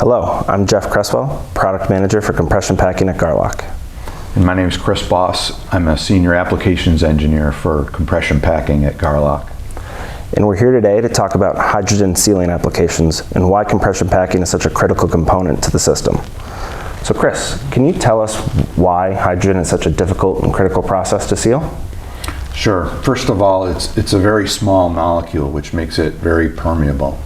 Hello, I'm Geoff Creswell, Product Manager for Compression Packing at Garlock. And my name is Chris Boss. I'm a Senior Applications Engineer for Compression Packing at Garlock. And we're here today to talk about hydrogen sealing applications and why compression packing is such a critical component to the system. So Chris, can you tell us why hydrogen is such a difficult and critical process to seal? Sure. First of all, it's a very small molecule, which makes it very permeable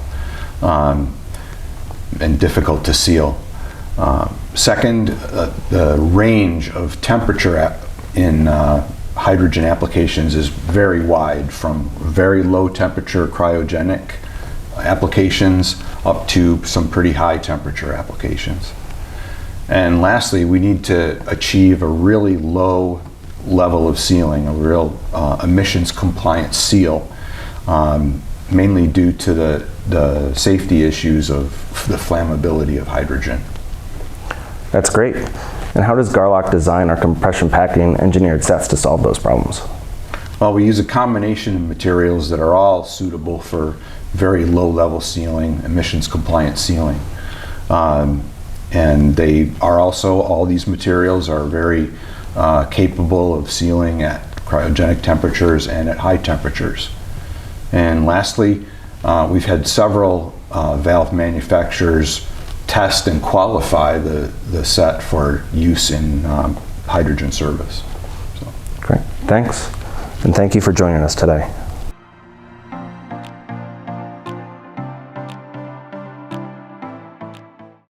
and difficult to seal. Second, the range of temperature in hydrogen applications is very wide, from very low temperature cryogenic applications up to some pretty high temperature applications. And lastly, we need to achieve a really low level of sealing, a real emissions compliant seal, mainly due to the safety issues of the flammability of hydrogen. That's great. And how does Garlock design our compression packing engineered sets to solve those problems? Well, we use a combination of materials that are all suitable for very low level sealing, emissions compliant sealing. And they are also, all these materials are very capable of sealing at cryogenic temperatures and at high temperatures. And lastly, we've had several valve manufacturers test and qualify the set for use in hydrogen service. Great, thanks. And thank you for joining us today.